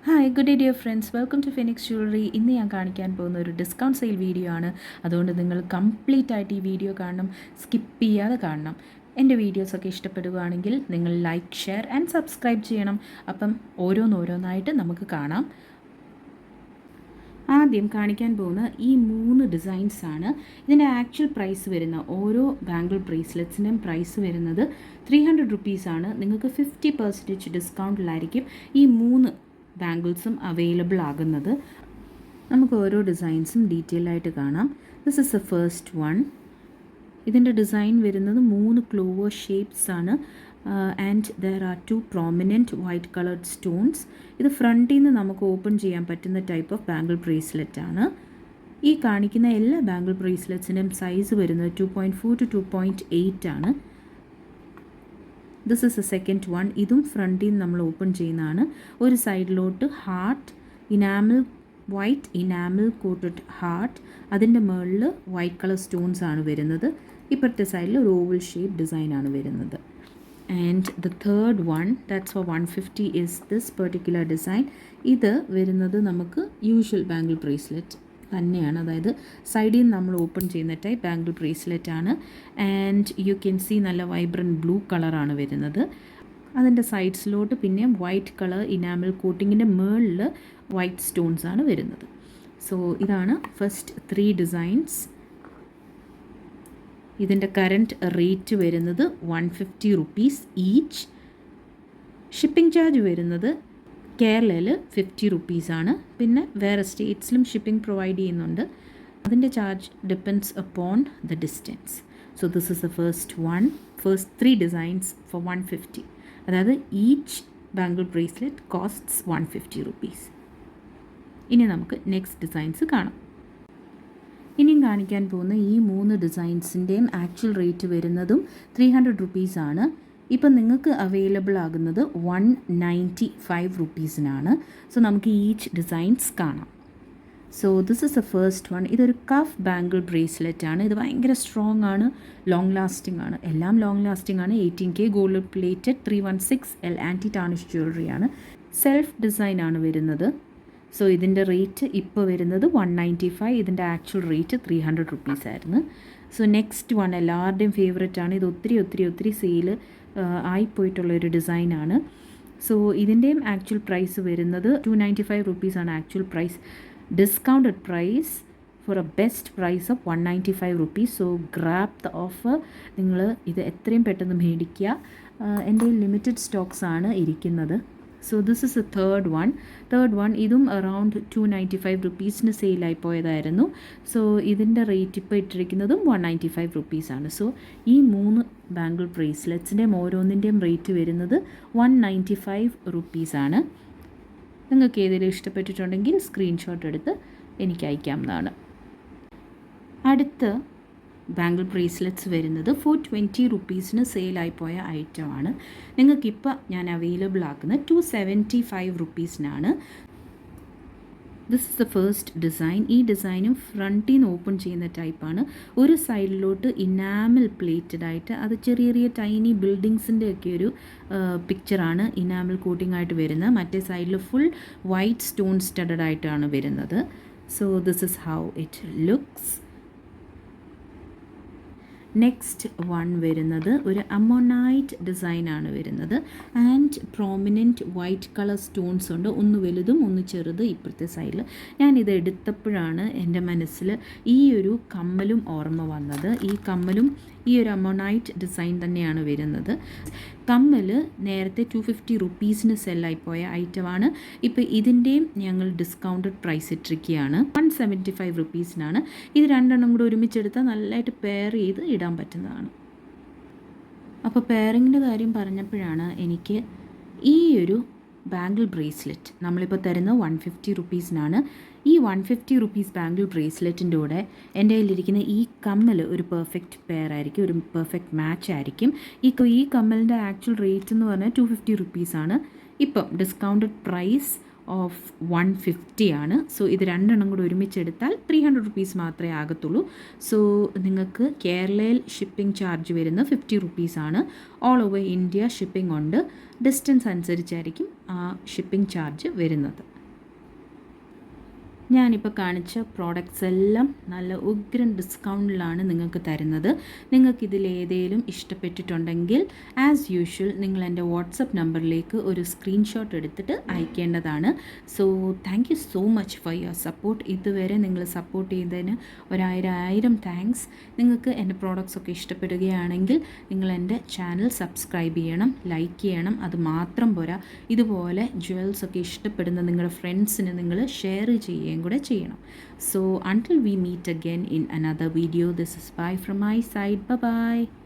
Hi good day dear friends, welcome to Phoenix jewellery. ഇന്ന് ഞാൻ കാണിക്കാൻ പോകുന്ന ഒരു ഡിസ്കൗണ്ട് സെയിൽ വീഡിയോ ആണ്. അതുകൊണ്ട് നിങ്ങൾ കംപ്ലീറ്റ് ആയിട്ട് ഈ വീഡിയോ കാണണം, സ്കിപ്പ് ചെയ്യാതെ കാണണം. എൻ്റെ വീഡിയോസൊക്കെ ഇഷ്ടപ്പെടുകയാണെങ്കിൽ നിങ്ങൾ ലൈക്ക്, ഷെയർ ആൻഡ് സബ്സ്ക്രൈബ് ചെയ്യണം. അപ്പം ഓരോന്നോരോന്നായിട്ട് നമുക്ക് കാണാം. ആദ്യം കാണിക്കാൻ പോകുന്ന ഈ 3 ഡിസൈൻസാണ്. ഇതിൻ്റെ ആക്ച്വൽ പ്രൈസ് വരുന്ന ഓരോ ബാംഗിൾ ബ്രേസ്ലെറ്റ്സിൻ്റെയും പ്രൈസ് വരുന്നത് 300 റുപ്പീസാണ്. നിങ്ങൾക്ക് 50% ഡിസ്കൗണ്ടിലായിരിക്കും ഈ 3 ബാംഗിൾസും അവൈലബിൾ ആകുന്നത്. നമുക്ക് ഓരോ ഡിസൈൻസും ഡീറ്റെയിൽ ആയിട്ട് കാണാം. This is the first one. ഇതിൻ്റെ ഡിസൈൻ വരുന്നത് 3 ക്ലോവർ ഷേപ്സ് ആണ്. And there are 2 prominent white coloured stones. ഇത് ഫ്രണ്ടിൽ നിന്ന് നമുക്ക് ഓപ്പൺ ചെയ്യാൻ പറ്റുന്ന ടൈപ്പ് ഓഫ് ബാംഗിൾ ബ്രേസ്ലെറ്റ് ആണ്. ഈ കാണിക്കുന്ന എല്ലാ ബാംഗിൾ ബ്രേസ്ലെറ്റ്സിൻ്റെയും സൈസ് വരുന്നത് 2.4 to 2.8 ആണ്. This is A second one. ഇതും ഫ്രണ്ടിൽ നിന്ന് നമ്മൾ ഓപ്പൺ ചെയ്യുന്നതാണ്. ഒരു സൈഡിലോട്ട് ഹാർട്ട്, വൈറ്റ് ഇനാമിൽ കോട്ടഡ് ഹാർട്ട്, അതിൻ്റെ മുകളിൽ വൈറ്റ് കളർ സ്റ്റോൺസ് ആണ് വരുന്നത്. ഇപ്പുറത്തെ സൈഡിൽ ഒരു ഓവൽ ഷേപ്പ് ഡിസൈനാണ് വരുന്നത്. And the third one, that's for 150, is this particular design. ഇത് വരുന്നത് നമുക്ക് യൂഷ്വൽ ബാംഗിൾ ബ്രേസ്ലെറ്റ് തന്നെയാണ്, അതായത് സൈഡിൽ നിന്ന് നമ്മൾ ഓപ്പൺ ചെയ്യുന്ന ടൈപ്പ് ബാംഗിൾ ബ്രേസ്ലെറ്റ് ആണ്. ആൻഡ് യു ക്യാൻ സീ നല്ല വൈബ്രൻറ്റ് ബ്ലൂ കളറാണ് വരുന്നത്. അതിൻ്റെ സൈഡ്സിലോട്ട് പിന്നെ വൈറ്റ് കളർ ഇനാമിൽ കോട്ടിങ്ങിൻ്റെ മുകളിൽ വൈറ്റ് സ്റ്റോൺസ് ആണ് വരുന്നത്. സോ ഇതാണ് ഫസ്റ്റ് 3 ഡിസൈൻസ്. ഇതിൻ്റെ കറൻറ്റ് റേറ്റ് വരുന്നത് 150 റുപ്പീസ് ഈച്ച്. ഷിപ്പിംഗ് ചാർജ് വരുന്നത് കേരളയിൽ 50 റുപ്പീസാണ്. പിന്നെ വേറെ സ്റ്റേറ്റ്സിലും ഷിപ്പിംഗ് പ്രൊവൈഡ് ചെയ്യുന്നുണ്ട്. അതിൻ്റെ charge depends upon the distance. So this is the first 3 designs for 150. അതായത് each bangle bracelet costs 150 rupees. ഇനി നമുക്ക് നെക്സ്റ്റ് ഡിസൈൻസ് കാണാം. ഇനിയും കാണിക്കാൻ പോകുന്ന ഈ 3 ഡിസൈൻസിൻ്റെയും ആക്ച്വൽ റേറ്റ് വരുന്നതും 300 റുപ്പീസാണ്. ഇപ്പം നിങ്ങൾക്ക് അവൈലബിൾ ആകുന്നത് 195 റുപ്പീസിനാണ്. സോ നമുക്ക് ഈച്ച് ഡിസൈൻസ് കാണാം. So this is the first one. ഇതൊരു കഫ് ബാംഗിൾ ബ്രേസ്ലെറ്റ് ആണ്. ഇത് ഭയങ്കര സ്ട്രോങ് ആണ്, ലോങ് ലാസ്റ്റിംഗ് ആണ്. എല്ലാം ലോങ് ലാസ്റ്റിംഗ് ആണ്. 18K gold plated 316L anti tarnish jewellery ആണ്. സെൽഫ് ഡിസൈൻ ആണ് വരുന്നത്. സോ ഇതിൻ്റെ റേറ്റ് ഇപ്പോൾ വരുന്നത് 195. ഇതിൻ്റെ ആക്ച്വൽ റേറ്റ് 300 റുപ്പീസ് ആയിരുന്നു. സോ നെക്സ്റ്റ് വൺ എല്ലാവരുടെയും ഫേവറേറ്റ് ആണ്. ഇത് ഒത്തിരി സെയിൽ ആയിപ്പോയിട്ടുള്ളൊരു ഡിസൈനാണ്. സോ ഇതിൻ്റെയും ആക്ച്വൽ പ്രൈസ് വരുന്നത് 295 റുപ്പീസാണ് actual price. Discounted price for a best price of 195 rupees. So grab the offer. നിങ്ങൾ ഇത് എത്രയും പെട്ടെന്ന് മേടിക്കുക. എൻ്റെ ലിമിറ്റഡ് സ്റ്റോക്സ് ആണ് ഇരിക്കുന്നത്. So this is A third one. ഇതും അറൗണ്ട് 295 റുപ്പീസിന് സെയിലായി പോയതായിരുന്നു. സോ ഇതിൻ്റെ റേറ്റ് ഇപ്പോൾ ഇട്ടിരിക്കുന്നതും 195 റുപ്പീസാണ്. സോ ഈ 3 ബാംഗിൾ ബ്രേസ്ലെറ്റ്സിൻ്റെയും ഓരോന്നിൻ്റെയും റേറ്റ് വരുന്നത് 195 റുപ്പീസാണ്. നിങ്ങൾക്ക് ഏതെങ്കിലും ഇഷ്ടപ്പെട്ടിട്ടുണ്ടെങ്കിൽ സ്ക്രീൻഷോട്ട് എടുത്ത് എനിക്ക് അയക്കാവുന്നതാണ്. അടുത്ത ബാംഗിൾ ബ്രേസ്ലെറ്റ്സ് വരുന്നത് 420 റുപ്പീസിന് സെയിലായിപ്പോയ ഐറ്റമാണ്. നിങ്ങൾക്കിപ്പോൾ ഞാൻ അവൈലബിൾ ആക്കുന്നത് 275 റുപ്പീസിനാണ്. This is the first design. ഈ ഡിസൈനും ഫ്രണ്ടിൽ നിന്ന് ഓപ്പൺ ചെയ്യുന്ന ടൈപ്പാണ്. ഒരു സൈഡിലോട്ട് ഇനാമിൽ പ്ലേറ്റഡ് ആയിട്ട്, അത് ചെറിയ ടൈനി ബിൽഡിങ്സിൻ്റെ ഒക്കെ ഒരു പിക്ചറാണ് ഇനാമിൽ കോട്ടിംഗ് ആയിട്ട് വരുന്നത്. മറ്റേ സൈഡിൽ ഫുൾ വൈറ്റ് സ്റ്റോൺ സ്റ്റഡഡ് ആയിട്ടാണ് വരുന്നത്. So this is how it looks. Next one വരുന്നത് ഒരു അമോണൈറ്റ് ഡിസൈനാണ് വരുന്നത്. And prominent white colour stones ഉണ്ട്. ഒന്ന് വലുതും ഒന്ന് ചെറുത് ഇപ്പുറത്തെ സൈഡിൽ. ഞാനിത് എടുത്തപ്പോഴാണ് എൻ്റെ മനസ്സിൽ ഈ ഒരു കമ്മലും ഓർമ്മ വന്നത്. ഈ കമ്മലും ഈ ഒരു അമോണൈറ്റ് ഡിസൈൻ തന്നെയാണ് വരുന്നത്. കമ്മൽ നേരത്തെ 250 റുപ്പീസിന് സെല്ലായിപ്പോയ ഐറ്റമാണ്. ഇപ്പോൾ ഇതിൻ്റെയും ഞങ്ങൾ ഡിസ്കൗണ്ടഡ് പ്രൈസ് ഇട്ടിരിക്കുകയാണ്. 175 റുപ്പീസിനാണ്. ഇത് രണ്ടെണ്ണം കൂടെ ഒരുമിച്ചെടുത്താൽ നല്ലതായിട്ട് പെയർ ചെയ്ത് ഇടാൻ പറ്റുന്നതാണ്. അപ്പോൾ പെയറിങ്ങിൻ്റെ കാര്യം പറഞ്ഞപ്പോഴാണ് എനിക്ക് ഈ ഒരു ബാംഗിൾ ബ്രേസ്ലെറ്റ് നമ്മളിപ്പോൾ തരുന്നത് 150 റുപ്പീസിനാണ്. ഈ 150 റുപ്പീസ് ബാംഗിൾ ബ്രേസ്ലെറ്റിൻ്റെ കൂടെ എൻ്റെ കയ്യിലിരിക്കുന്ന ഈ കമ്മൽ ഒരു പെർഫെക്റ്റ് പെയർ ആയിരിക്കും, ഒരു പെർഫെക്റ്റ് മാച്ച് ആയിരിക്കും. ഈ കമ്മലിൻ്റെ ആക്ച്വൽ റേറ്റ് എന്ന് പറഞ്ഞാൽ 250 റുപ്പീസാണ്. ഇപ്പം ഡിസ്കൗണ്ടഡ് പ്രൈസ് ഓഫ് 150 ആണ്. സോ ഇത് രണ്ടെണ്ണം കൂടി ഒരുമിച്ചെടുത്താൽ 300 റുപ്പീസ് മാത്രമേ ആകത്തുള്ളൂ. സോ നിങ്ങൾക്ക് കേരളയിൽ ഷിപ്പിംഗ് ചാർജ് വരുന്നത് 50 റുപ്പീസാണ്. ഓൾ ഓവർ ഇന്ത്യ ഷിപ്പിംഗ് ഉണ്ട്. ഡിസ്റ്റൻസ് അനുസരിച്ചായിരിക്കും ആ ഷിപ്പിംഗ് ചാർജ് വരുന്നത്. ഞാനിപ്പോൾ കാണിച്ച പ്രോഡക്റ്റ്സ് എല്ലാം നല്ല ഉഗ്രൻ ഡിസ്കൗണ്ടിലാണ് നിങ്ങൾക്ക് തരുന്നത്. നിങ്ങൾക്കിതിലേതേലും ഇഷ്ടപ്പെട്ടിട്ടുണ്ടെങ്കിൽ ആസ് യൂഷ്വൽ നിങ്ങൾ എൻ്റെ വാട്സപ്പ് നമ്പറിലേക്ക് ഒരു സ്ക്രീൻഷോട്ട് എടുത്തിട്ട് അയക്കേണ്ടതാണ്. So thank you so much for your support. ഇതുവരെ നിങ്ങൾ സപ്പോർട്ട് ചെയ്തതിന് ഒരായിരം താങ്ക്സ്. നിങ്ങൾക്ക് എൻ്റെ പ്രോഡക്റ്റ്സ് ഒക്കെ ഇഷ്ടപ്പെടുകയാണെങ്കിൽ നിങ്ങൾ എൻ്റെ ചാനൽ സബ്സ്ക്രൈബ് ചെയ്യണം, ലൈക്ക് ചെയ്യണം. അത് മാത്രം പോരാ, ഇതുപോലെ ജുവൽസ് ഒക്കെ ഇഷ്ടപ്പെടുന്ന നിങ്ങളുടെ ഫ്രണ്ട്സിന് നിങ്ങൾ ഷെയർ ചെയ്യുകയും കൂടെ ചെയ്യണം. So until we meet again in another video, this is bye from my side. Bye bye.